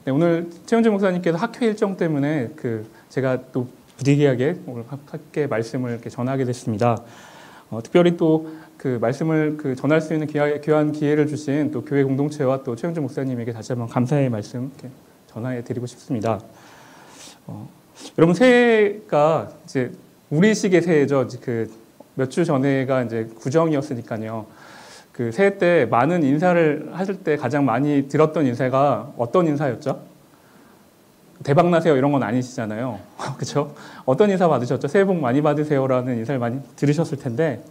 네, 오늘 최은주 목사님께서 학회 일정 때문에 제가 또 부득이하게 오늘 함께 말씀을 이렇게 전하게 됐습니다. 특별히 또 그 말씀을 전할 수 있는 귀한 기회를 주신 또 교회 공동체와 또 최은주 목사님에게 다시 한번 감사의 말씀 이렇게 전해 드리고 싶습니다. 여러분, 새해가 이제 우리식의 새해죠. 몇 주 전에가 이제 구정이었으니까요. 그 새해 때 많은 인사를 하실 때 가장 많이 들었던 인사가 어떤 인사였죠? 대박 나세요 이런 건 아니시잖아요. 그렇죠? 어떤 인사 받으셨죠? 새해 복 많이 받으세요라는 인사를 많이 들으셨을 텐데,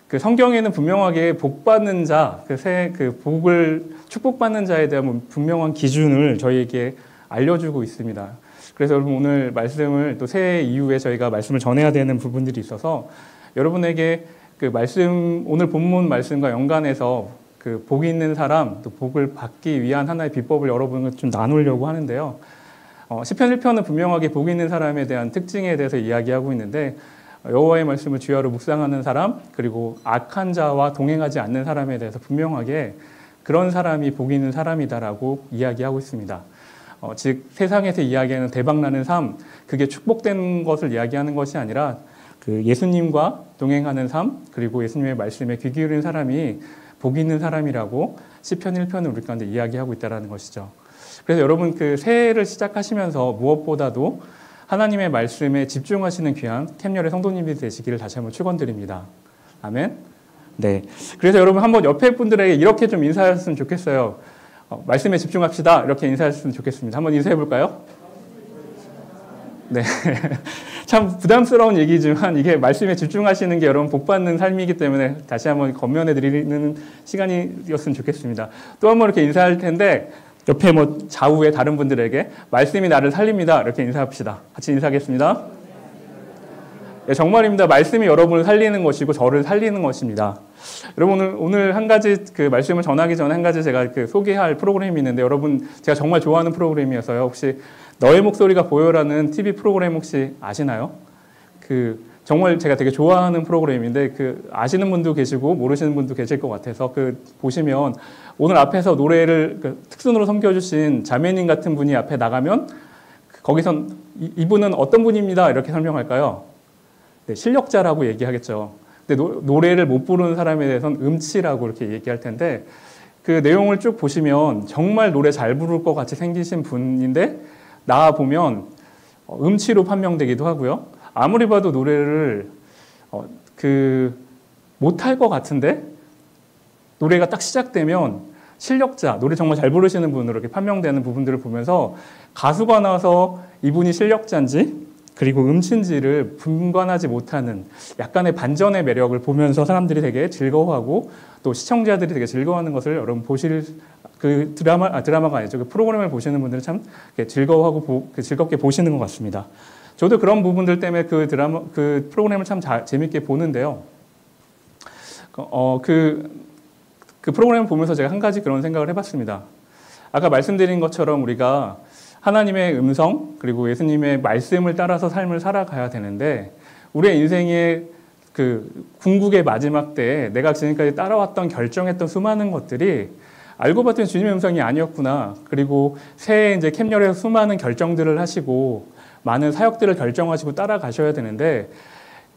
그 성경에는 분명하게 복 받는 자, 복을 축복받는 자에 대한 분명한 기준을 저희에게 알려주고 있습니다. 그래서 여러분, 오늘 말씀을 또 새해 이후에 저희가 말씀을 전해야 되는 부분들이 있어서 여러분에게 오늘 본문 말씀과 연관해서 복 있는 사람, 또 복을 받기 위한 하나의 비법을 여러분과 좀 나누려고 하는데요. 시편 1편은 분명하게 복 있는 사람에 대한 특징에 대해서 이야기하고 있는데, 여호와의 말씀을 주야로 묵상하는 사람, 그리고 악한 자와 동행하지 않는 사람에 대해서 분명하게 그런 사람이 복 있는 사람이다라고 이야기하고 있습니다. 즉 세상에서 이야기하는 대박나는 삶, 그게 축복된 것을 이야기하는 것이 아니라 예수님과 동행하는 삶, 그리고 예수님의 말씀에 귀 기울인 사람이 복 있는 사람이라고 시편 1편을 우리 가운데 이야기하고 있다는 것이죠. 그래서 여러분, 새해를 시작하시면서 무엇보다도 하나님의 말씀에 집중하시는 귀한 캠열의 성도님이 되시기를 다시 한번 축원드립니다. 아멘. 네. 그래서 여러분, 한번 옆에 분들에게 이렇게 좀 인사하셨으면 좋겠어요. 말씀에 집중합시다. 이렇게 인사하셨으면 좋겠습니다. 한번 인사해 볼까요? 네. 참 부담스러운 얘기지만 이게 말씀에 집중하시는 게 여러분 복 받는 삶이기 때문에 다시 한번 권면해 드리는 시간이었으면 좋겠습니다. 또 한 번 이렇게 인사할 텐데, 옆에 좌우에 다른 분들에게 말씀이 나를 살립니다. 이렇게 인사합시다. 같이 인사하겠습니다. 네, 정말입니다. 말씀이 여러분을 살리는 것이고 저를 살리는 것입니다. 여러분, 오늘 한 가지 말씀을 전하기 전에 한 가지 제가 소개할 프로그램이 있는데, 여러분 제가 정말 좋아하는 프로그램이어서요. 혹시 너의 목소리가 보여라는 TV 프로그램 혹시 아시나요? 정말 제가 되게 좋아하는 프로그램인데, 아시는 분도 계시고 모르시는 분도 계실 것 같아서 보시면 오늘 앞에서 노래를 특순으로 섬겨주신 자매님 같은 분이 앞에 나가면 거기선 이분은 어떤 분입니다 이렇게 설명할까요? 네, 실력자라고 얘기하겠죠. 근데 노래를 못 부르는 사람에 대해서는 음치라고 이렇게 얘기할 텐데, 그 내용을 쭉 보시면 정말 노래 잘 부를 것 같이 생기신 분인데 나와 보면 음치로 판명되기도 하고요. 아무리 봐도 노래를 못할 것 같은데 노래가 딱 시작되면 실력자, 노래 정말 잘 부르시는 분으로 이렇게 판명되는 부분들을 보면서 가수가 나와서 이분이 실력자인지 그리고 음치인지를 분간하지 못하는 약간의 반전의 매력을 보면서 사람들이 되게 즐거워하고 또 시청자들이 되게 즐거워하는 것을 여러분 드라마가 아니죠. 프로그램을 보시는 분들은 참 즐거워하고 즐겁게 보시는 것 같습니다. 저도 그런 부분들 때문에 그 프로그램을 참 재밌게 보는데요. 그 프로그램을 보면서 제가 한 가지 그런 생각을 해봤습니다. 아까 말씀드린 것처럼 우리가 하나님의 음성 그리고 예수님의 말씀을 따라서 삶을 살아가야 되는데, 우리의 인생의 궁극의 마지막 때에 내가 지금까지 따라왔던 결정했던 수많은 것들이 알고 봤더니 주님의 음성이 아니었구나. 그리고 새해 이제 캠열에서 수많은 결정들을 하시고 많은 사역들을 결정하시고 따라가셔야 되는데,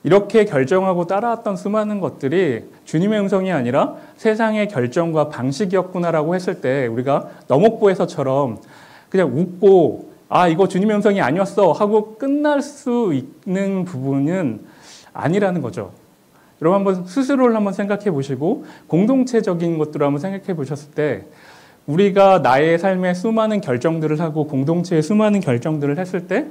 이렇게 결정하고 따라왔던 수많은 것들이 주님의 음성이 아니라 세상의 결정과 방식이었구나라고 했을 때 우리가 너목보에서처럼 그냥 웃고 이거 주님의 음성이 아니었어 하고 끝날 수 있는 부분은 아니라는 거죠. 여러분, 한번 스스로를 한번 생각해 보시고 공동체적인 것들을 한번 생각해 보셨을 때, 우리가 나의 삶에 수많은 결정들을 하고 공동체의 수많은 결정들을 했을 때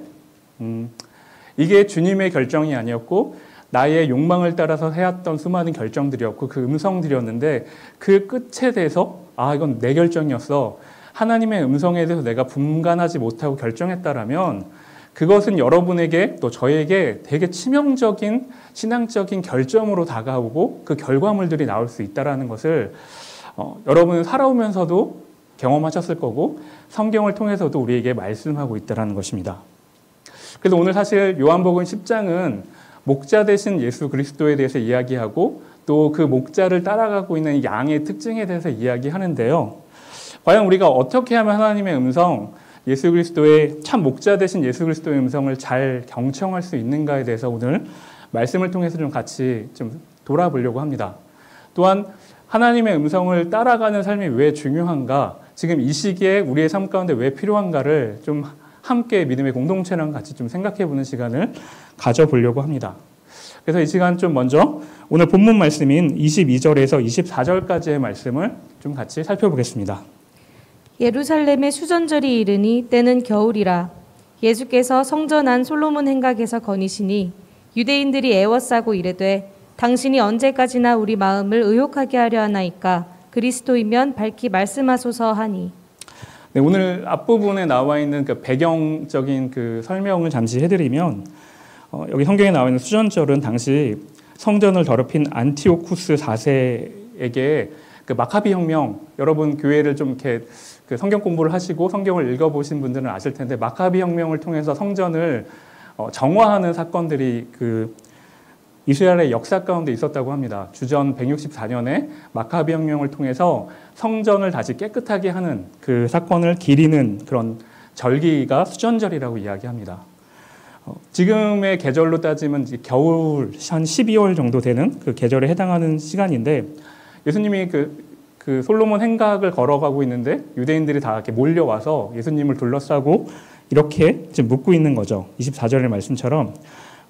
이게 주님의 결정이 아니었고 나의 욕망을 따라서 해왔던 수많은 결정들이었고 그 음성들이었는데, 그 끝에 대해서 이건 내 결정이었어, 하나님의 음성에 대해서 내가 분간하지 못하고 결정했다라면 그것은 여러분에게 또 저에게 되게 치명적인 신앙적인 결점으로 다가오고 그 결과물들이 나올 수 있다는 것을 여러분은 살아오면서도 경험하셨을 거고 성경을 통해서도 우리에게 말씀하고 있다는 것입니다. 그래서 오늘 사실 요한복음 10장은 목자 되신 예수 그리스도에 대해서 이야기하고 또 그 목자를 따라가고 있는 양의 특징에 대해서 이야기하는데요. 과연 우리가 어떻게 하면 하나님의 음성, 예수 그리스도의 참 목자 되신 예수 그리스도의 음성을 잘 경청할 수 있는가에 대해서 오늘 말씀을 통해서 좀 같이 좀 돌아보려고 합니다. 또한 하나님의 음성을 따라가는 삶이 왜 중요한가, 지금 이 시기에 우리의 삶 가운데 왜 필요한가를 좀 함께 믿음의 공동체랑 같이 좀 생각해보는 시간을 가져보려고 합니다. 그래서 이 시간 좀 먼저 오늘 본문 말씀인 22절에서 24절까지의 말씀을 좀 같이 살펴보겠습니다. 예루살렘의 수전절이 이르니 때는 겨울이라. 예수께서 성전 안 솔로몬 행각에서 거니시니 유대인들이 애워싸고 이르되 당신이 언제까지나 우리 마음을 의혹하게 하려 하나이까? 그리스도이면 밝히 말씀하소서 하니. 네, 오늘 앞부분에 나와 있는 그 배경적인 그 설명을 잠시 해드리면 여기 성경에 나와 있는 수전절은 당시 성전을 더럽힌 안티오쿠스 4세에게 그 마카비 혁명, 여러분 교회를 좀 이렇게 그 성경 공부를 하시고 성경을 읽어보신 분들은 아실 텐데 마카비 혁명을 통해서 성전을 정화하는 사건들이 그 이스라엘의 역사 가운데 있었다고 합니다. 주전 164년에 마카비 혁명을 통해서 성전을 다시 깨끗하게 하는 그 사건을 기리는 그런 절기가 수전절이라고 이야기합니다. 지금의 계절로 따지면 겨울 한 12월 정도 되는 그 계절에 해당하는 시간인데 예수님이 그 솔로몬 행각을 걸어가고 있는데 유대인들이 다 이렇게 몰려와서 예수님을 둘러싸고 이렇게 지금 묻고 있는 거죠. 24절의 말씀처럼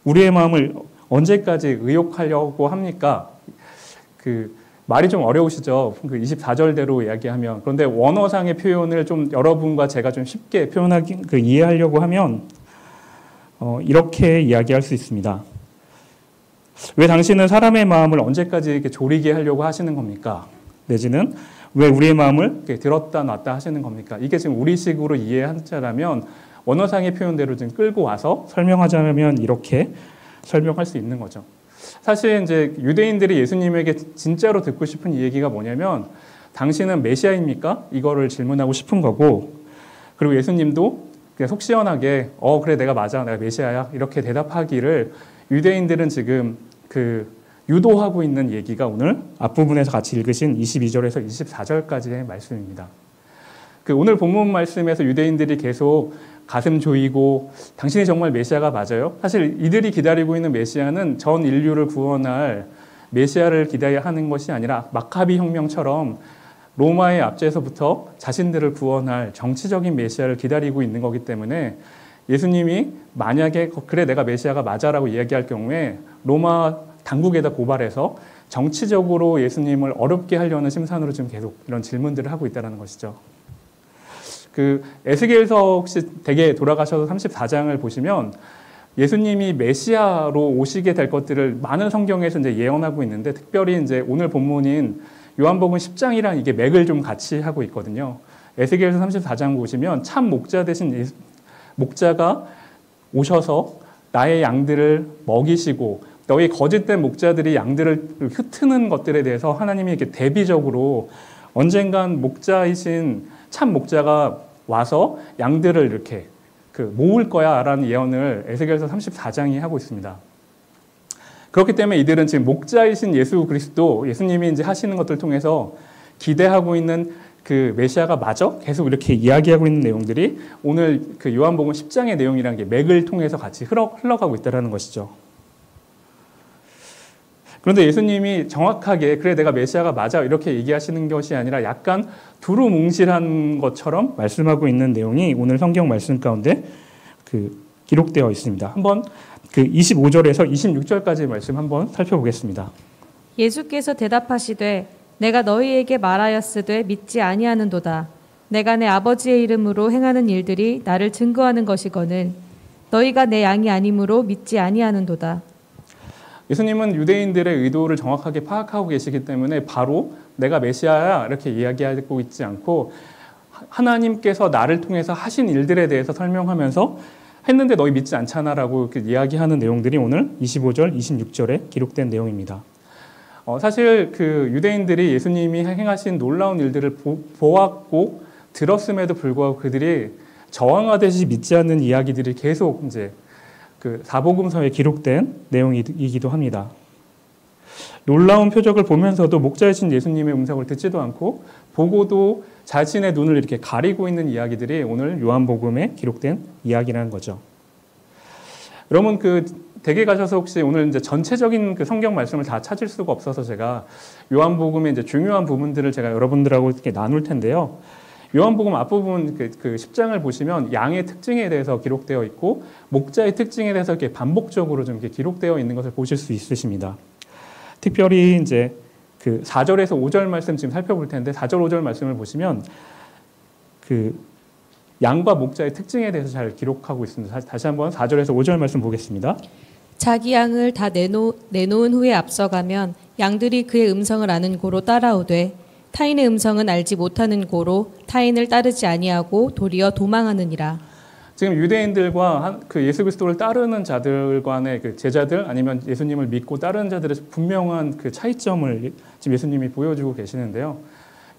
우리의 마음을 언제까지 의혹하려고 합니까? 그 말이 좀 어려우시죠. 그 24절대로 이야기하면. 그런데 원어상의 표현을 좀 여러분과 제가 좀 쉽게 이해하려고 하면 이렇게 이야기할 수 있습니다. 왜 당신은 사람의 마음을 언제까지 이렇게 졸이게 하려고 하시는 겁니까? 내지는 왜 우리의 마음을 이렇게 들었다 놨다 하시는 겁니까? 이게 지금 우리식으로 이해하자면 원어상의 표현대로 좀 끌고 와서 설명하자면 이렇게 설명할 수 있는 거죠. 사실 이제 유대인들이 예수님에게 진짜로 듣고 싶은 얘기가 뭐냐면 당신은 메시아입니까? 이거를 질문하고 싶은 거고, 그리고 예수님도 그냥 속 시원하게 그래 내가 맞아, 내가 메시아야 이렇게 대답하기를 유대인들은 지금 그 유도하고 있는 얘기가 오늘 앞부분에서 같이 읽으신 22절에서 24절까지의 말씀입니다. 그 오늘 본문 말씀에서 유대인들이 계속 가슴 조이고 당신이 정말 메시아가 맞아요? 사실 이들이 기다리고 있는 메시아는 전 인류를 구원할 메시아를 기다려야 하는 것이 아니라 마카비 혁명처럼 로마의 압제에서부터 자신들을 구원할 정치적인 메시아를 기다리고 있는 거기 때문에 예수님이 만약에 그래 내가 메시아가 맞아라고 이야기할 경우에 로마 당국에다 고발해서 정치적으로 예수님을 어렵게 하려는 심산으로 지금 계속 이런 질문들을 하고 있다는 것이죠. 그 에스겔서 혹시 대개 돌아가셔서 34장을 보시면 예수님이 메시아로 오시게 될 것들을 많은 성경에서 이제 예언하고 있는데 특별히 이제 오늘 본문인 요한복음 10장이랑 이게 맥을 좀 같이 하고 있거든요. 에스겔서 34장 보시면 참 목자 되신 목자가 오셔서 나의 양들을 먹이시고 너희 거짓된 목자들이 양들을 흩트는 것들에 대해서 하나님이 이렇게 대비적으로 언젠간 목자이신 참 목자가 와서 양들을 이렇게 모을 거야라는 예언을 에스겔서 34장이 하고 있습니다. 그렇기 때문에 이들은 지금 목자이신 예수 그리스도, 예수님이 이제 하시는 것들을 통해서 기대하고 있는 그 메시아가 맞아? 계속 이렇게 이야기하고 있는 내용들이 오늘 그 요한복음 10장의 내용이라는 게 맥을 통해서 같이 흘러가고 있다는 것이죠. 그런데 예수님이 정확하게 그래 내가 메시아가 맞아 이렇게 얘기하시는 것이 아니라 약간 두루뭉실한 것처럼 말씀하고 있는 내용이 오늘 성경 말씀 가운데 기록되어 있습니다. 한번 25절에서 26절까지의 말씀 한번 살펴보겠습니다. 예수께서 대답하시되 내가 너희에게 말하였으되 믿지 아니하는도다. 내가 내 아버지의 이름으로 행하는 일들이 나를 증거하는 것이거늘 너희가 내 양이 아니므로 믿지 아니하는도다. 예수님은 유대인들의 의도를 정확하게 파악하고 계시기 때문에 바로 내가 메시아야 이렇게 이야기하고 있지 않고 하나님께서 나를 통해서 하신 일들에 대해서 설명하면서 했는데 너희 믿지 않잖아라고 이렇게 이야기하는 내용들이 오늘 25절, 26절에 기록된 내용입니다. 사실 그 유대인들이 예수님이 행하신 놀라운 일들을 보았고 들었음에도 불구하고 그들이 저항하듯이 믿지 않는 이야기들이 계속 이제 그 사복음서에 기록된 내용이기도 합니다. 놀라운 표적을 보면서도 목자이신 예수님의 음성을 듣지도 않고 보고도 자신의 눈을 이렇게 가리고 있는 이야기들이 오늘 요한복음에 기록된 이야기라는 거죠. 여러분 댁에 가셔서 혹시 오늘 이제 전체적인 성경 말씀을 다 찾을 수가 없어서 제가 요한복음의 이제 중요한 부분들을 제가 여러분들하고 이렇게 나눌 텐데요. 요한복음 앞부분 그 10장을 보시면 양의 특징에 대해서 기록되어 있고 목자의 특징에 대해서 이렇게 반복적으로 좀 이렇게 기록되어 있는 것을 보실 수 있으십니다. 특별히 이제 4절에서 5절 말씀 지금 살펴볼 텐데 4절, 5절 말씀을 보시면 양과 목자의 특징에 대해서 잘 기록하고 있습니다. 다시 한번 4절에서 5절 말씀 보겠습니다. 자기 양을 다 내놓은 후에 앞서가면 양들이 그의 음성을 아는 고로 따라오되 타인의 음성은 알지 못하는 고로 타인을 따르지 아니하고 도리어 도망하느니라. 지금 유대인들과 예수 그리스도를 따르는 자들 간의 제자들 아니면 예수님을 믿고 따르는 자들의 분명한 차이점을 지금 예수님이 보여주고 계시는데요.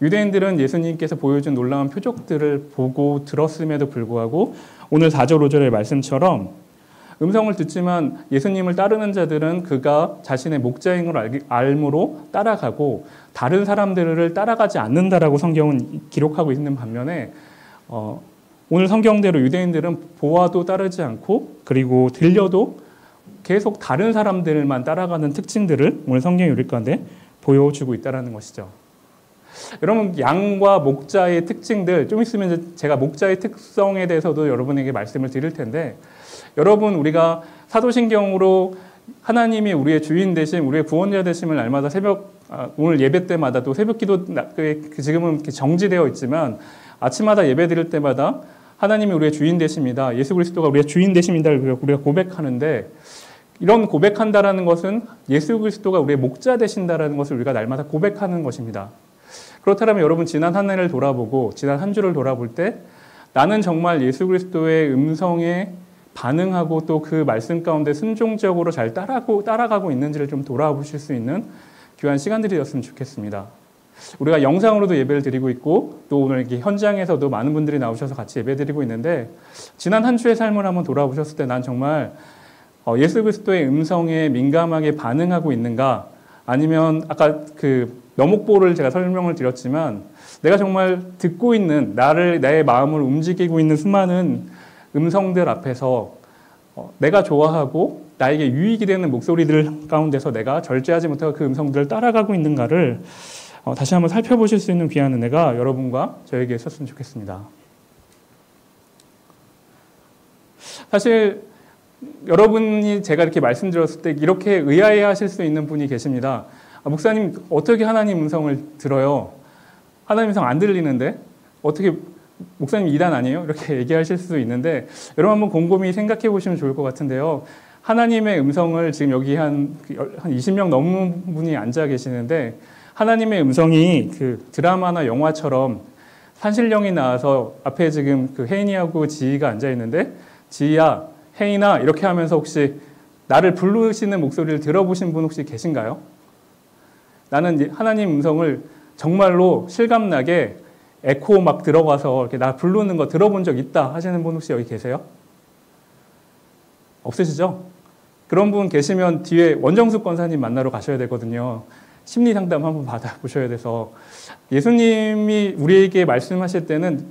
유대인들은 예수님께서 보여준 놀라운 표적들을 보고 들었음에도 불구하고 오늘 4절 5절의 말씀처럼 음성을 듣지만 예수님을 따르는 자들은 그가 자신의 목자인 걸 알므로 따라가고 다른 사람들을 따라가지 않는다라고 성경은 기록하고 있는 반면에 오늘 성경대로 유대인들은 보아도 따르지 않고 그리고 들려도 계속 다른 사람들만 따라가는 특징들을 오늘 성경이 우리 가운데 보여주고 있다는 것이죠. 여러분 양과 목자의 특징들 좀 있으면 제가 목자의 특성에 대해서도 여러분에게 말씀을 드릴 텐데 여러분 우리가 사도신경으로 하나님이 우리의 주인 되심 우리의 구원자 되심을 날마다 오늘 예배 때마다 또 새벽기도 지금은 정지되어 있지만 아침마다 예배 드릴 때마다 하나님이 우리의 주인 되십니다. 예수 그리스도가 우리의 주인 되십니다. 우리가 고백하는데 이런 고백한다라는 것은 예수 그리스도가 우리의 목자 되신다라는 것을 우리가 날마다 고백하는 것입니다. 그렇다면 여러분 지난 한 해를 돌아보고 지난 한 주를 돌아볼 때 나는 정말 예수 그리스도의 음성에 반응하고 또 그 말씀 가운데 순종적으로 잘 따라가고 있는지를 좀 돌아보실 수 있는 귀한 시간들이 되었으면 좋겠습니다. 우리가 영상으로도 예배를 드리고 있고 또 오늘 이렇게 현장에서도 많은 분들이 나오셔서 같이 예배 드리고 있는데 지난 한 주의 삶을 한번 돌아보셨을 때 난 정말 예수 그리스도의 음성에 민감하게 반응하고 있는가 아니면 아까 너목보를 제가 설명을 드렸지만 내가 정말 듣고 있는 나의 마음을 움직이고 있는 수많은 음성들 앞에서 내가 좋아하고 나에게 유익이 되는 목소리들 가운데서 내가 절제하지 못하고 그 음성들을 따라가고 있는가를 다시 한번 살펴보실 수 있는 귀한 은혜가 여러분과 저에게 있었으면 좋겠습니다. 사실 여러분이 제가 이렇게 말씀드렸을 때 이렇게 의아해 하실 수 있는 분이 계십니다. 목사님 어떻게 하나님 음성을 들어요? 하나님 음성 안 들리는데 어떻게 목사님 이단 아니에요? 이렇게 얘기하실 수도 있는데 여러분 한번 곰곰이 생각해 보시면 좋을 것 같은데요. 하나님의 음성을 지금 여기 한 20명 넘는 분이 앉아 계시는데 하나님의 음성이 드라마나 영화처럼 산신령이 나와서 앞에 지금 혜인이하고 지희가 앉아 있는데 지희야, 혜인아 이렇게 하면서 혹시 나를 부르시는 목소리를 들어보신 분 혹시 계신가요? 나는 하나님 음성을 정말로 실감나게 에코 막 들어가서 이렇게 나 부르는 거 들어본 적 있다 하시는 분 혹시 여기 계세요? 없으시죠? 그런 분 계시면 뒤에 원정숙 권사님 만나러 가셔야 되거든요. 심리 상담 한번 받아보셔야 돼서 예수님이 우리에게 말씀하실 때는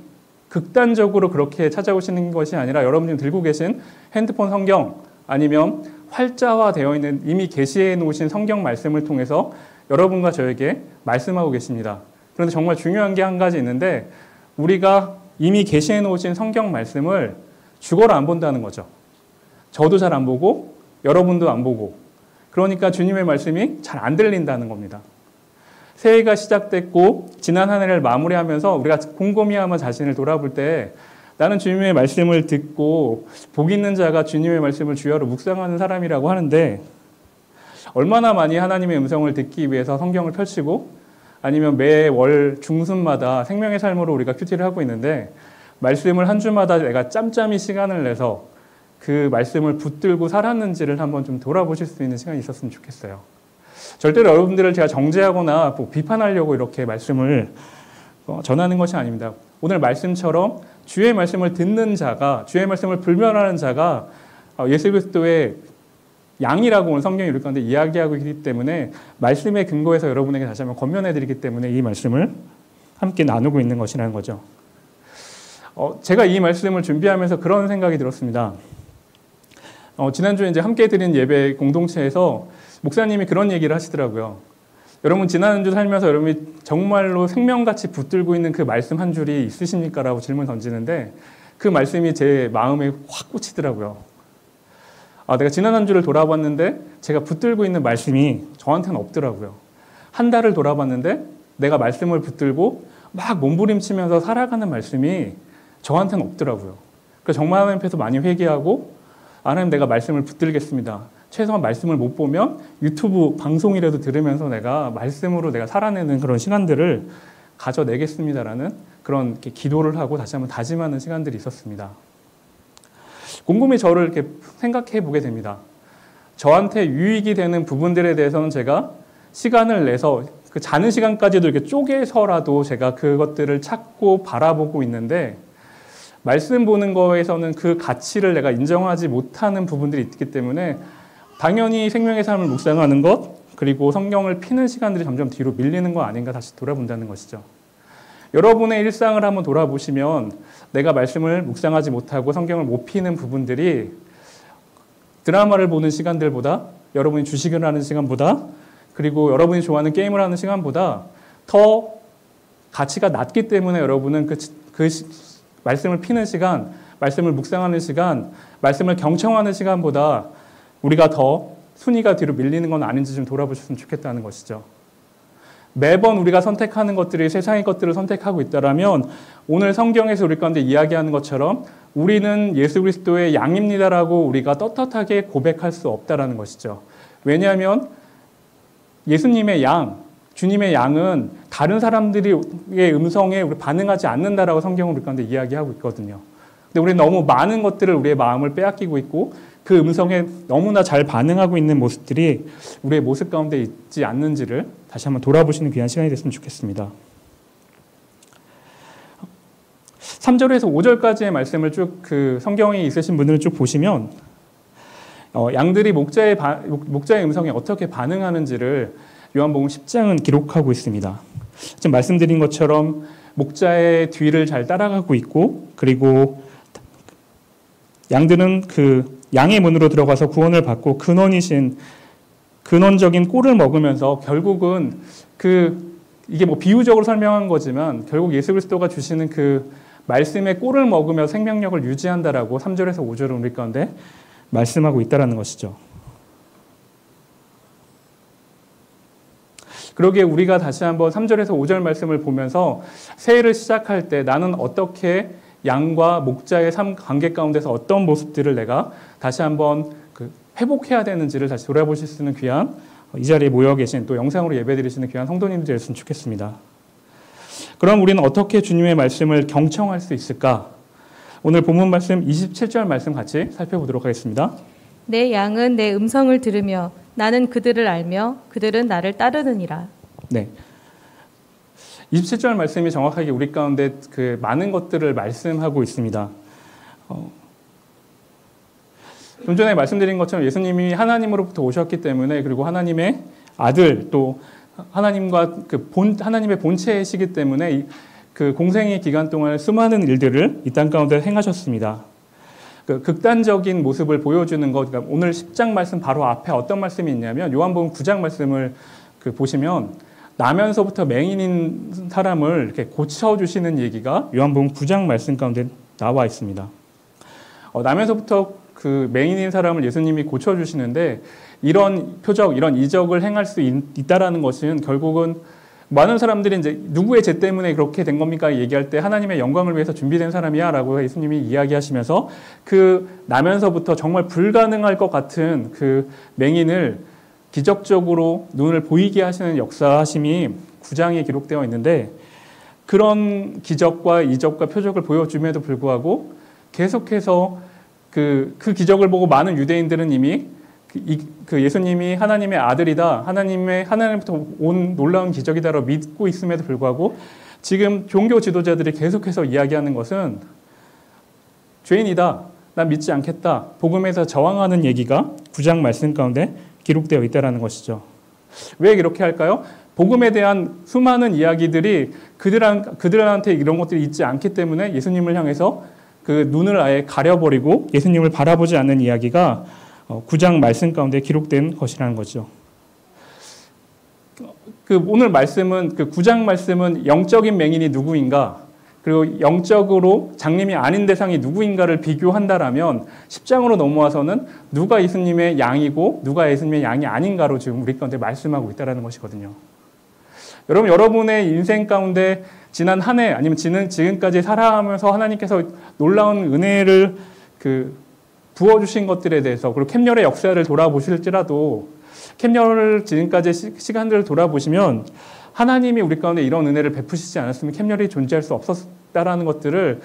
극단적으로 그렇게 찾아오시는 것이 아니라 여러분이 들고 계신 핸드폰 성경 아니면 활자화되어 있는 이미 게시해 놓으신 성경 말씀을 통해서 여러분과 저에게 말씀하고 계십니다. 그런데 정말 중요한 게 한 가지 있는데 우리가 이미 게시해 놓으신 성경 말씀을 죽어라 안 본다는 거죠. 저도 잘 안 보고 여러분도 안 보고 그러니까 주님의 말씀이 잘 안 들린다는 겁니다. 새해가 시작됐고 지난 한 해를 마무리하면서 우리가 곰곰이 한번 자신을 돌아볼 때 나는 주님의 말씀을 듣고 복 있는 자가 주님의 말씀을 주야로 묵상하는 사람이라고 하는데 얼마나 많이 하나님의 음성을 듣기 위해서 성경을 펼치고 아니면 매월 중순마다 생명의 삶으로 우리가 큐티를 하고 있는데 말씀을 한 주마다 내가 짬짬이 시간을 내서 그 말씀을 붙들고 살았는지를 한번 좀 돌아보실 수 있는 시간이 있었으면 좋겠어요. 절대로 여러분들을 제가 정죄하거나 비판하려고 이렇게 말씀을 전하는 것이 아닙니다. 오늘 말씀처럼 주의 말씀을 듣는 자가 주의 말씀을 불면하는 자가 예수 그리스도의 양이라고 오늘 성경이 우리 가운데 이야기하고 있기 때문에 말씀의 근거에서 여러분에게 다시 한번 권면해드리기 때문에 이 말씀을 함께 나누고 있는 것이라는 거죠. 제가 이 말씀을 준비하면서 그런 생각이 들었습니다. 지난주에 이제 함께 드린 예배 공동체에서 목사님이 그런 얘기를 하시더라고요. 여러분 지난주 살면서 여러분이 정말로 생명같이 붙들고 있는 그 말씀 한 줄이 있으십니까? 라고 질문 던지는데 그 말씀이 제 마음에 확 꽂히더라고요. 내가 지난 한 주를 돌아봤는데 제가 붙들고 있는 말씀이 저한테는 없더라고요. 한 달을 돌아봤는데 내가 말씀을 붙들고 막 몸부림치면서 살아가는 말씀이 저한테는 없더라고요. 그래서 정말 하나님 앞에서 많이 회개하고 하나님 내가 말씀을 붙들겠습니다. 최소한 말씀을 못 보면 유튜브 방송이라도 들으면서 내가 말씀으로 내가 살아내는 그런 시간들을 가져내겠습니다라는 그런 이렇게 기도를 하고 다시 한번 다짐하는 시간들이 있었습니다. 곰곰이 저를 이렇게 생각해 보게 됩니다. 저한테 유익이 되는 부분들에 대해서는 제가 시간을 내서 그 자는 시간까지도 이렇게 쪼개서라도 제가 그것들을 찾고 바라보고 있는데 말씀 보는 거에서는 그 가치를 내가 인정하지 못하는 부분들이 있기 때문에 당연히 생명의 삶을 묵상하는 것 그리고 성경을 피는 시간들이 점점 뒤로 밀리는 거 아닌가 다시 돌아본다는 것이죠. 여러분의 일상을 한번 돌아보시면 내가 말씀을 묵상하지 못하고 성경을 못 피는 부분들이 드라마를 보는 시간들보다 여러분이 주식을 하는 시간보다 그리고 여러분이 좋아하는 게임을 하는 시간보다 더 가치가 낮기 때문에 여러분은 말씀을 피는 시간, 말씀을 묵상하는 시간, 말씀을 경청하는 시간보다 우리가 더 순위가 뒤로 밀리는 건 아닌지 좀 돌아보셨으면 좋겠다는 것이죠. 매번 우리가 선택하는 것들이 세상의 것들을 선택하고 있다라면 오늘 성경에서 우리 가운데 이야기하는 것처럼 우리는 예수 그리스도의 양입니다라고 우리가 떳떳하게 고백할 수 없다라는 것이죠. 왜냐하면 예수님의 양, 주님의 양은 다른 사람들의 음성에 반응하지 않는다라고 성경은 우리 가운데 이야기하고 있거든요. 근데 우리는 너무 많은 것들을 우리의 마음을 빼앗기고 있고 그 음성에 너무나 잘 반응하고 있는 모습들이 우리의 모습 가운데 있지 않는지를 다시 한번 돌아보시는 귀한 시간이 됐으면 좋겠습니다. 3절에서 5절까지의 말씀을 쭉 성경에 있으신 분들은 쭉 보시면 양들이 목자의 음성에 어떻게 반응하는지를 요한복음 10장은 기록하고 있습니다. 지금 말씀드린 것처럼 목자의 뒤를 잘 따라가고 있고 그리고 양들은 그 양의 문으로 들어가서 구원을 받고 근원적인 꼴을 먹으면서 결국은 이게 뭐 비유적으로 설명한 거지만 결국 예수 그리스도가 주시는 그 말씀의 꼴을 먹으며 생명력을 유지한다라고 3절에서 5절은 우리 가운데 말씀하고 있다라는 것이죠. 그러기에 우리가 다시 한번 3절에서 5절 말씀을 보면서 새해를 시작할 때 나는 어떻게 양과 목자의 삶 관계 가운데서 어떤 모습들을 내가 다시 한번 회복해야 되는지를 다시 돌아보실 수 있는 귀한 이 자리에 모여 계신 또 영상으로 예배드리시는 귀한 성도님들이 되었으면 좋겠습니다. 그럼 우리는 어떻게 주님의 말씀을 경청할 수 있을까? 오늘 본문 말씀 27절 말씀 같이 살펴보도록 하겠습니다. 내 양은 내 음성을 들으며 나는 그들을 알며 그들은 나를 따르느니라. 네. 27절 말씀이 정확하게 우리 가운데 많은 것들을 말씀하고 있습니다. 좀 전에 말씀드린 것처럼 예수님이 하나님으로부터 오셨기 때문에 그리고 하나님의 아들 또 하나님과 하나님의 본체이시기 때문에 그 공생의 기간 동안 수많은 일들을 이 땅 가운데 행하셨습니다. 극단적인 모습을 보여주는 것, 그러니까 오늘 10장 말씀 바로 앞에 어떤 말씀이 있냐면 요한복음 9장 말씀을 보시면 나면서부터 맹인인 사람을 이렇게 고쳐주시는 얘기가 요한복음 9장 말씀 가운데 나와 있습니다. 나면서부터 맹인인 사람을 예수님이 고쳐주시는데 이런 표적, 이런 이적을 행할 수 있다라는 것은 결국은 많은 사람들이 이제 누구의 죄 때문에 그렇게 된 겁니까? 얘기할 때 하나님의 영광을 위해서 준비된 사람이야 라고 예수님이 이야기하시면서 나면서부터 정말 불가능할 것 같은 맹인을 기적적으로 눈을 보이게 하시는 역사하심이 9장에 기록되어 있는데 그런 기적과 이적과 표적을 보여줌에도 불구하고 계속해서 그 기적을 보고 많은 유대인들은 이미 예수님이 하나님의 아들이다, 하나님부터 온 놀라운 기적이다라고 믿고 있음에도 불구하고 지금 종교 지도자들이 계속해서 이야기하는 것은 죄인이다, 난 믿지 않겠다, 복음에서 저항하는 얘기가 9장 말씀 가운데 기록되어 있다는 것이죠. 왜 이렇게 할까요? 복음에 대한 수많은 이야기들이 그들한테 이런 것들이 있지 않기 때문에 예수님을 향해서 그 눈을 아예 가려버리고 예수님을 바라보지 않는 이야기가 9장 말씀 가운데 기록된 것이라는 거죠. 그 오늘 말씀은 그 9장 말씀은 영적인 맹인이 누구인가, 그리고 영적으로 장님이 아닌 대상이 누구인가를 비교한다라면 10장으로 넘어와서는 누가 예수님의 양이고 누가 예수님의 양이 아닌가로 지금 우리 가운데 말씀하고 있다는 것이거든요. 여러분, 여러분의 인생 가운데 지난 한 해 아니면 지금까지 살아가면서 하나님께서 놀라운 은혜를 부어주신 것들에 대해서, 그리고 캠열의 역사를 돌아보실지라도 캠열을 지금까지 시간들을 돌아보시면 하나님이 우리 가운데 이런 은혜를 베푸시지 않았으면 캠열이 존재할 수 없었다라는 것들을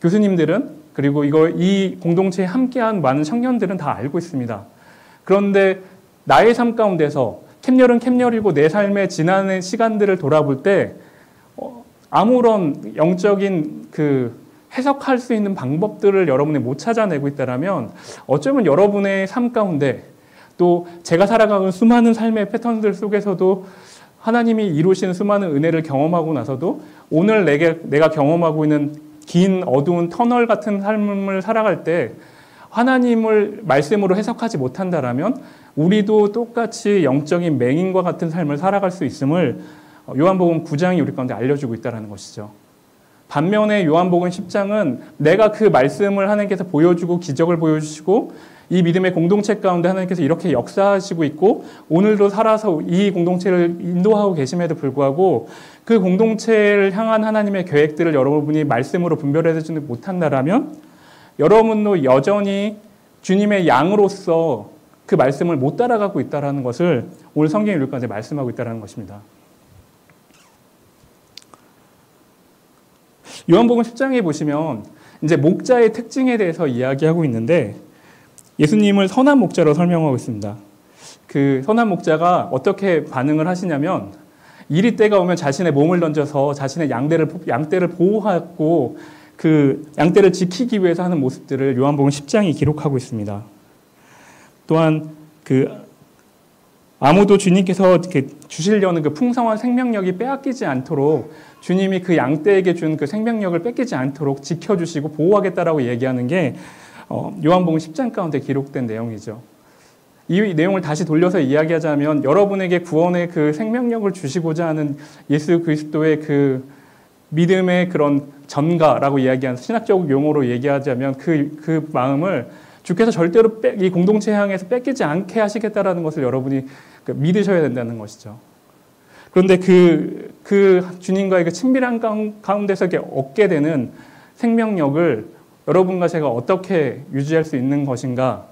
교수님들은, 그리고 이 공동체에 함께한 많은 청년들은 다 알고 있습니다. 그런데 나의 삶 가운데서 캠열은 캠열이고 내 삶의 지난 시간들을 돌아볼 때 아무런 영적인 해석할 수 있는 방법들을 여러분이 못 찾아내고 있다면 어쩌면 여러분의 삶 가운데 또 제가 살아가는 수많은 삶의 패턴들 속에서도 하나님이 이루신 수많은 은혜를 경험하고 나서도 오늘 내가 경험하고 있는 긴 어두운 터널 같은 삶을 살아갈 때 하나님을 말씀으로 해석하지 못한다라면 우리도 똑같이 영적인 맹인과 같은 삶을 살아갈 수 있음을 요한복음 9장이 우리 가운데 알려주고 있다는 것이죠. 반면에 요한복음 10장은 내가 그 말씀을 하나님께서 보여주고 기적을 보여주시고 이 믿음의 공동체 가운데 하나님께서 이렇게 역사하시고 있고 오늘도 살아서 이 공동체를 인도하고 계심에도 불구하고 그 공동체를 향한 하나님의 계획들을 여러분이 말씀으로 분별해주지 못한다라면 여러분도 여전히 주님의 양으로서 그 말씀을 못 따라가고 있다는 것을 오늘 성경이 우리까지 말씀하고 있다는 것입니다. 요한복음 10장에 보시면 이제 목자의 특징에 대해서 이야기하고 있는데 예수님을 선한 목자로 설명하고 있습니다. 그 선한 목자가 어떻게 반응을 하시냐면 이리 때가 오면 자신의 몸을 던져서 자신의 양떼를 보호하고 그 양떼를 지키기 위해서 하는 모습들을 요한복음 10장이 기록하고 있습니다. 또한 아무도 주님께서 이렇게 주시려는 그 풍성한 생명력이 빼앗기지 않도록 주님이 그 양떼에게 준 그 생명력을 뺏기지 않도록 지켜주시고 보호하겠다라고 얘기하는 게 요한복음 10장 가운데 기록된 내용이죠. 이 내용을 다시 돌려서 이야기하자면 여러분에게 구원의 그 생명력을 주시고자 하는 예수 그리스도의 그 믿음의 그런 전가라고 이야기하는 신학적 용어로 얘기하자면 그 마음을 주께서 절대로 이 공동체 향해서 뺏기지 않게 하시겠다라는 것을 여러분이 믿으셔야 된다는 것이죠. 그런데 그 주님과의 그 친밀한 가운데서 이렇게 얻게 되는 생명력을 여러분과 제가 어떻게 유지할 수 있는 것인가?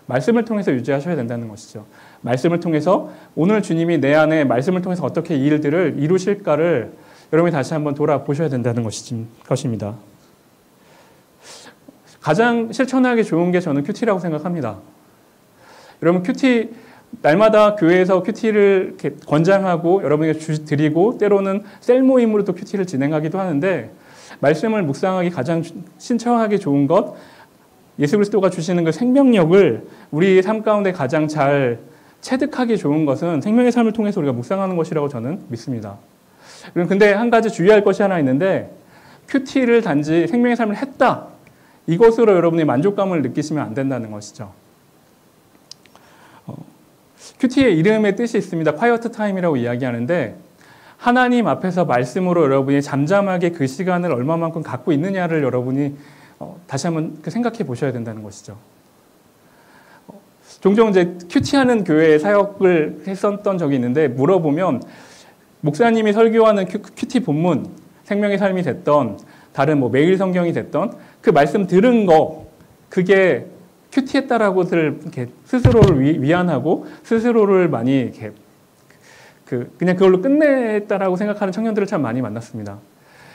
말씀을 통해서 유지하셔야 된다는 것이죠. 말씀을 통해서 오늘 주님이 내 안에 말씀을 통해서 어떻게 이 일들을 이루실까를 여러분이 다시 한번 돌아보셔야 된다는 것입니다. 가장 실천하기 좋은 게 저는 큐티라고 생각합니다. 여러분 큐티 날마다 교회에서 큐티를 이렇게 권장하고 여러분에게 드리고 때로는 셀 모임으로도 큐티를 진행하기도 하는데 말씀을 묵상하기 가장 신청하기 좋은 것 예수 그리스도가 주시는 그 생명력을 우리 삶 가운데 가장 잘 체득하기 좋은 것은 생명의 삶을 통해서 우리가 묵상하는 것이라고 저는 믿습니다. 근데 한 가지 주의할 것이 하나 있는데 큐티를 단지 생명의 삶을 했다. 이것으로 여러분이 만족감을 느끼시면 안 된다는 것이죠. 큐티의 이름의 뜻이 있습니다. 콰이어트 타임이라고 이야기하는데 하나님 앞에서 말씀으로 여러분이 잠잠하게 그 시간을 얼마만큼 갖고 있느냐를 여러분이 다시 한번 생각해 보셔야 된다는 것이죠. 종종 이제 큐티하는 교회에 사역을 했었던 적이 있는데 물어보면 목사님이 설교하는 큐티 본문, 생명의 삶이 됐던 다른 매일 성경이 됐던 그 말씀 들은 거 그게 큐티했다라고들 이렇게 스스로를 위안하고 스스로를 많이 이렇게 그냥 그걸로 끝냈다라고 생각하는 청년들을 참 많이 만났습니다.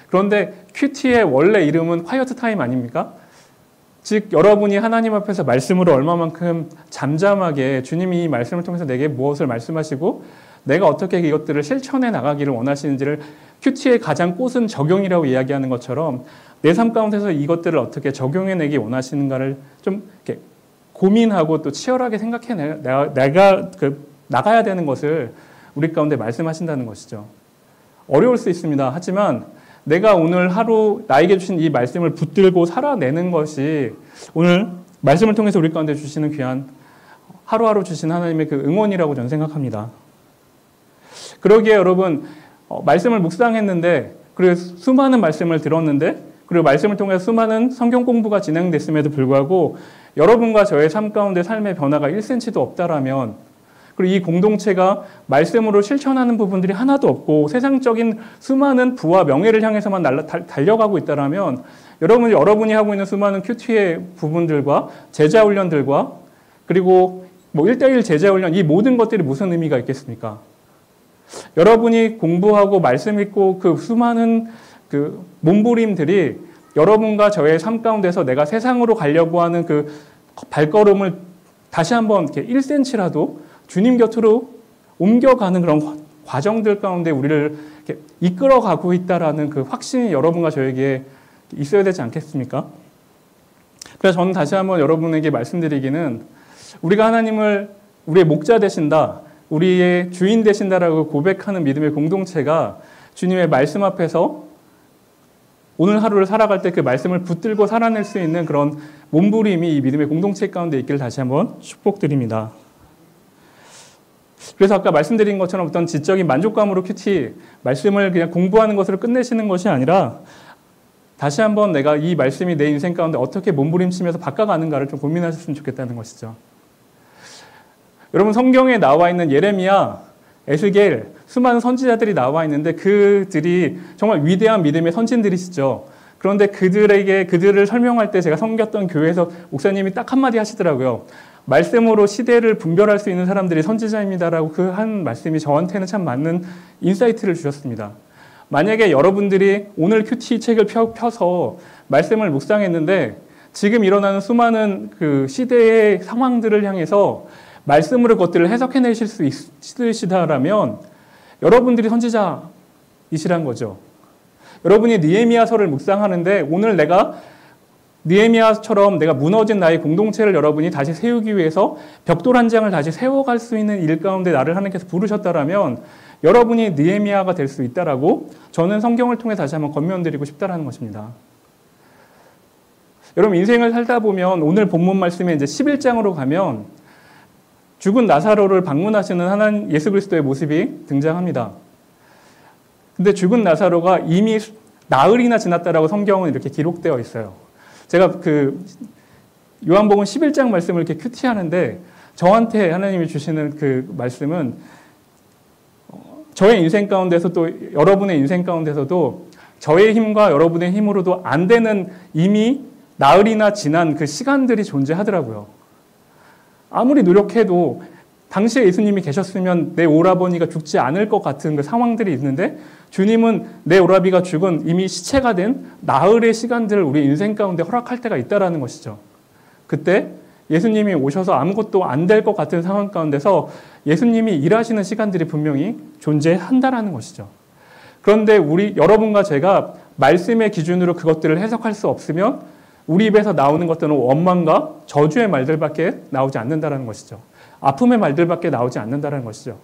그런데 큐티의 원래 이름은 콰이어트 타임 아닙니까? 즉 여러분이 하나님 앞에서 말씀으로 얼마만큼 잠잠하게 주님이 이 말씀을 통해서 내게 무엇을 말씀하시고 내가 어떻게 이것들을 실천해 나가기를 원하시는지를 큐티의 가장 꽃은 적용이라고 이야기하는 것처럼 내 삶 가운데서 이것들을 어떻게 적용해내기 원하시는가를 좀 이렇게 고민하고 또 치열하게 생각해 내가 나가야 되는 것을 우리 가운데 말씀하신다는 것이죠. 어려울 수 있습니다. 하지만 내가 오늘 하루 나에게 주신 이 말씀을 붙들고 살아내는 것이 오늘 말씀을 통해서 우리 가운데 주시는 귀한 하루하루 주신 하나님의 그 응원이라고 저는 생각합니다. 그러기에 여러분 말씀을 묵상했는데 그리고 수많은 말씀을 들었는데 그리고 말씀을 통해서 수많은 성경 공부가 진행됐음에도 불구하고 여러분과 저의 삶 가운데 삶의 변화가 1cm도 없다라면 그리고 이 공동체가 말씀으로 실천하는 부분들이 하나도 없고 세상적인 수많은 부와 명예를 향해서만 달려가고 있다라면 여러분이 하고 있는 수많은 큐티의 부분들과 제자 훈련들과 그리고 1:1 제자 훈련 이 모든 것들이 무슨 의미가 있겠습니까? 여러분이 공부하고 말씀 읽고 그 수많은 그 몸부림들이 여러분과 저의 삶 가운데서 내가 세상으로 가려고 하는 그 발걸음을 다시 한번 이렇게 1cm라도 주님 곁으로 옮겨가는 그런 과정들 가운데 우리를 이렇게 이끌어가고 있다라는 그 확신이 여러분과 저에게 있어야 되지 않겠습니까? 그래서 저는 다시 한번 여러분에게 말씀드리기는 우리가 하나님을 우리의 목자 되신다, 우리의 주인 되신다라고 고백하는 믿음의 공동체가 주님의 말씀 앞에서 오늘 하루를 살아갈 때 그 말씀을 붙들고 살아낼 수 있는 그런 몸부림이 이 믿음의 공동체 가운데 있기를 다시 한번 축복드립니다. 그래서 아까 말씀드린 것처럼 어떤 지적인 만족감으로 큐티 말씀을 그냥 공부하는 것으로 끝내시는 것이 아니라 다시 한번 내가 이 말씀이 내 인생 가운데 어떻게 몸부림치면서 바꿔가는가를 좀 고민하셨으면 좋겠다는 것이죠. 여러분 성경에 나와 있는 예레미야, 에스겔, 수많은 선지자들이 나와 있는데 그들이 정말 위대한 믿음의 선진들이시죠. 그런데 그들을 설명할 때 제가 섬겼던 교회에서 목사님이 딱 한마디 하시더라고요. 말씀으로 시대를 분별할 수 있는 사람들이 선지자입니다라고 그 한 말씀이 저한테는 참 맞는 인사이트를 주셨습니다. 만약에 여러분들이 오늘 큐티 책을 펴서 말씀을 묵상했는데 지금 일어나는 수많은 그 시대의 상황들을 향해서 말씀으로 그것들을 해석해내실 수 있으시다라면 여러분들이 선지자이시란 거죠. 여러분이 느헤미야서를 묵상하는데 오늘 내가 느헤미야처럼 내가 무너진 나의 공동체를 여러분이 다시 세우기 위해서 벽돌 한 장을 다시 세워갈 수 있는 일 가운데 나를 하나님께서 부르셨다라면 여러분이 느헤미야가 될 수 있다라고 저는 성경을 통해 다시 한번 권면드리고 싶다라는 것입니다. 여러분 인생을 살다 보면 오늘 본문 말씀에 이제 11장으로 가면 죽은 나사로를 방문하시는 하나님 예수 그리스도의 모습이 등장합니다. 근데 죽은 나사로가 이미 나흘이나 지났다라고 성경은 이렇게 기록되어 있어요. 제가 그 요한복음 11장 말씀을 이렇게 큐티하는데 저한테 하나님이 주시는 그 말씀은 저의 인생 가운데서 또 여러분의 인생 가운데서도 저의 힘과 여러분의 힘으로도 안 되는 이미 나흘이나 지난 그 시간들이 존재하더라고요. 아무리 노력해도 당시에 예수님이 계셨으면 내 오라버니가 죽지 않을 것 같은 그 상황들이 있는데 주님은 내 오라비가 죽은 이미 시체가 된 나흘의 시간들을 우리 인생 가운데 허락할 때가 있다라는 것이죠. 그때 예수님이 오셔서 아무것도 안 될 것 같은 상황 가운데서 예수님이 일하시는 시간들이 분명히 존재한다라는 것이죠. 그런데 여러분과 제가 말씀의 기준으로 그것들을 해석할 수 없으면 우리 입에서 나오는 것들은 원망과 저주의 말들밖에 나오지 않는다는 것이죠. 아픔의 말들밖에 나오지 않는다는 것이죠.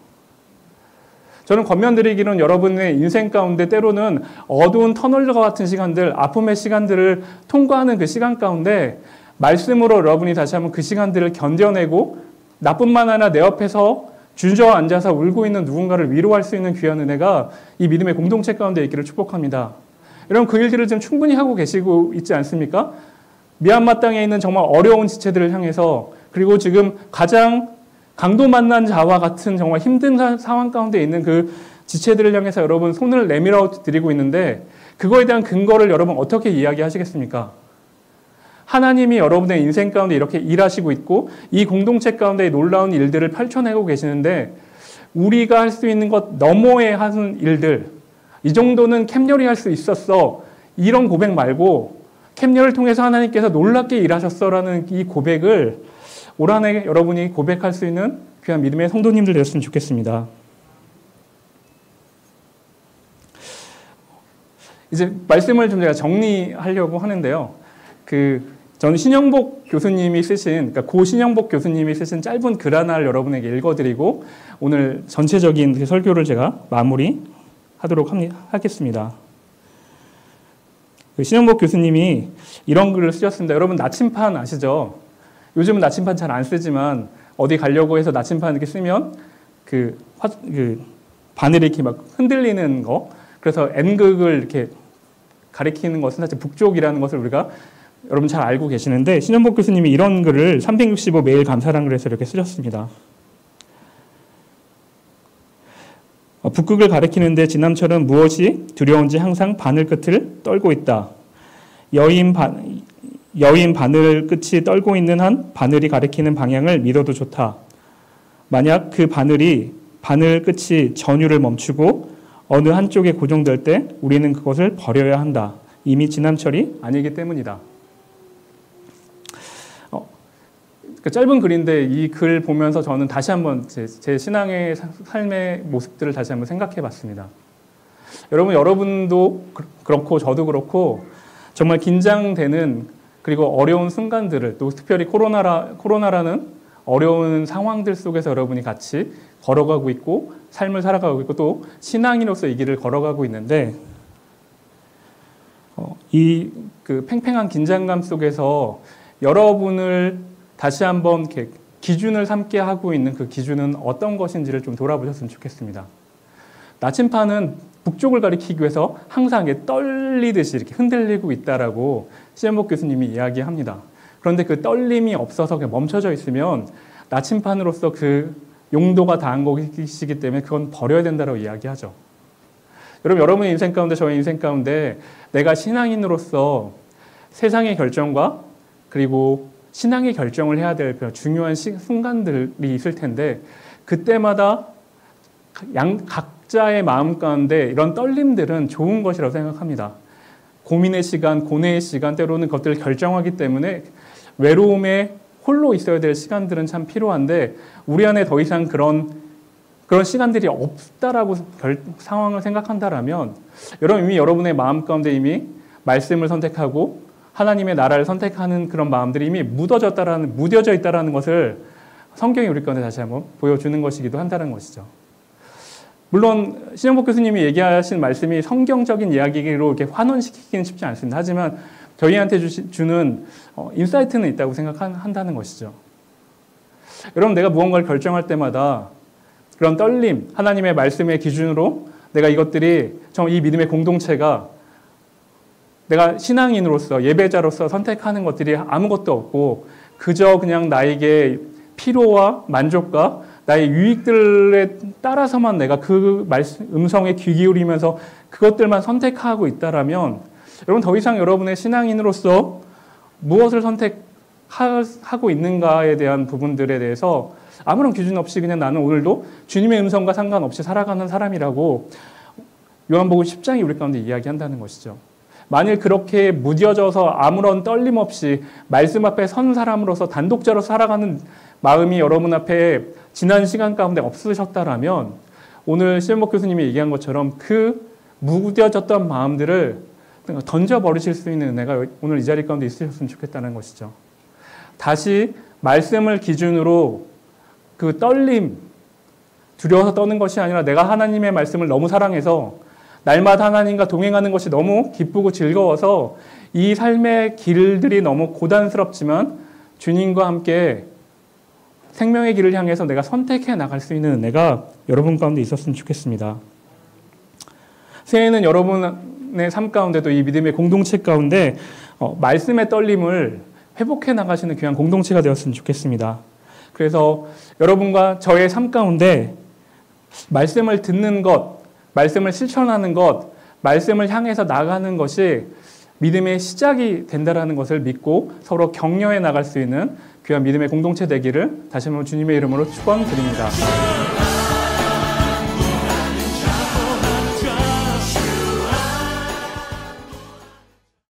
저는 권면드리기는 여러분의 인생 가운데 때로는 어두운 터널과 같은 시간들, 아픔의 시간들을 통과하는 그 시간 가운데 말씀으로 여러분이 다시 한번 그 시간들을 견뎌내고 나뿐만 아니라 내 옆에서 주저앉아서 울고 있는 누군가를 위로할 수 있는 귀한 은혜가 이 믿음의 공동체 가운데 있기를 축복합니다. 여러분 그 일들을 지금 충분히 하고 계시고 있지 않습니까? 미얀마 땅에 있는 정말 어려운 지체들을 향해서 그리고 지금 가장 강도 만난 자와 같은 정말 힘든 상황 가운데 있는 그 지체들을 향해서 여러분 손을 내밀어 드리고 있는데 그거에 대한 근거를 여러분 어떻게 이야기하시겠습니까? 하나님이 여러분의 인생 가운데 이렇게 일하시고 있고 이 공동체 가운데 놀라운 일들을 펼쳐내고 계시는데 우리가 할 수 있는 것 너머에 하는 일들 이 정도는 캠열이 할 수 있었어 이런 고백 말고 캠열을 통해서 하나님께서 놀랍게 일하셨어라는 이 고백을 올 한 해 여러분이 고백할 수 있는 귀한 믿음의 성도님들 되었으면 좋겠습니다. 이제 말씀을 좀 제가 정리하려고 하는데요. 저는 신영복 교수님이 쓰신, 그러니까 고 신영복 교수님이 쓰신 짧은 글 하나를 여러분에게 읽어드리고 오늘 전체적인 설교를 제가 마무리하도록 하겠습니다. 신영복 교수님이 이런 글을 쓰셨습니다. 여러분 나침판 아시죠? 요즘은 나침판 잘 안 쓰지만 어디 가려고 해서 나침판 이렇게 쓰면 그 바늘이 이렇게 막 흔들리는 거, 그래서 N극을 이렇게 가리키는 것은 사실 북쪽이라는 것을 우리가 여러분 잘 알고 계시는데, 신영복 교수님이 이런 글을 365 매일 감사란 글에서 이렇게 쓰셨습니다. 북극을 가리키는데 지남철은 무엇이 두려운지 항상 바늘 끝을 떨고 있다. 여인 바늘 끝이 떨고 있는 한 바늘이 가리키는 방향을 믿어도 좋다. 만약 그 바늘 끝이 전율을 멈추고 어느 한쪽에 고정될 때 우리는 그것을 버려야 한다. 이미 지남철이 아니기 때문이다. 그 짧은 글인데 이 글 보면서 저는 다시 한번 제 신앙의 삶의 모습들을 다시 한번 생각해 봤습니다. 여러분도 그렇고 저도 그렇고 정말 긴장되는 그리고 어려운 순간들을, 또 특별히 코로나라는 어려운 상황들 속에서 여러분이 같이 걸어가고 있고 삶을 살아가고 있고 또 신앙인으로서 이 길을 걸어가고 있는데, 이 그 팽팽한 긴장감 속에서 여러분을 다시 한번 이렇게 기준을 삼게 하고 있는 그 기준은 어떤 것인지를 좀 돌아보셨으면 좋겠습니다. 나침판은 북쪽을 가리키기 위해서 항상 떨리듯이 이렇게 흔들리고 있다라고 신영복 교수님이 이야기합니다. 그런데 그 떨림이 없어서 그냥 멈춰져 있으면 나침판으로서 그 용도가 다한 것이기 때문에 그건 버려야 된다고 이야기하죠. 여러분의 인생 가운데, 저의 인생 가운데 내가 신앙인으로서 세상의 결정과 그리고 신앙의 결정을 해야 될 그런 중요한 순간들이 있을 텐데, 그때마다 각자의 마음 가운데 이런 떨림들은 좋은 것이라고 생각합니다. 고민의 시간, 고뇌의 시간, 때로는 그것들을 결정하기 때문에 외로움에 홀로 있어야 될 시간들은 참 필요한데, 우리 안에 더 이상 그런 시간들이 없다라고 상황을 생각한다라면, 이미 여러분의 마음 가운데 이미 말씀을 선택하고 하나님의 나라를 선택하는 그런 마음들이 이미 무뎌져 있다라는 것을 성경이 우리 가운데 다시 한번 보여주는 것이기도 한다는 것이죠. 물론 신영복 교수님이 얘기하신 말씀이 성경적인 이야기로 이렇게 환원시키기는 쉽지 않습니다. 하지만 저희한테 주는 인사이트는 있다고 생각한다는 것이죠. 여러분, 내가 무언가를 결정할 때마다 그런 떨림, 하나님의 말씀의 기준으로 내가 이것들이 이 믿음의 공동체가 내가 신앙인으로서, 예배자로서 선택하는 것들이 아무것도 없고 그저 그냥 나에게 피로와 만족과 나의 유익들에 따라서만 내가 그 음성에 귀 기울이면서 그것들만 선택하고 있다라면, 여러분 더 이상 여러분의 신앙인으로서 무엇을 선택하고 있는가에 대한 부분들에 대해서 아무런 기준 없이 그냥 나는 오늘도 주님의 음성과 상관없이 살아가는 사람이라고 요한복음 10장이 우리 가운데 이야기한다는 것이죠. 만일 그렇게 무뎌져서 아무런 떨림 없이 말씀 앞에 선 사람으로서 단독자로 살아가는 마음이 여러분 앞에 지난 시간 가운데 없으셨다라면, 오늘 신영복 교수님이 얘기한 것처럼 그 무뎌졌던 마음들을 던져버리실 수 있는 은혜가 오늘 이 자리 가운데 있으셨으면 좋겠다는 것이죠. 다시 말씀을 기준으로 그 떨림, 두려워서 떠는 것이 아니라 내가 하나님의 말씀을 너무 사랑해서 날마다 하나님과 동행하는 것이 너무 기쁘고 즐거워서 이 삶의 길들이 너무 고단스럽지만 주님과 함께 생명의 길을 향해서 내가 선택해 나갈 수 있는 은혜가 여러분 가운데 있었으면 좋겠습니다. 새해에는 여러분의 삶 가운데도 이 믿음의 공동체 가운데 말씀의 떨림을 회복해 나가시는 귀한 공동체가 되었으면 좋겠습니다. 그래서 여러분과 저의 삶 가운데 말씀을 듣는 것, 말씀을 실천하는 것, 말씀을 향해서 나가는 것이 믿음의 시작이 된다는 것을 믿고 서로 격려해 나갈 수 있는 귀한 믿음의 공동체 되기를 다시 한번 주님의 이름으로 축원드립니다.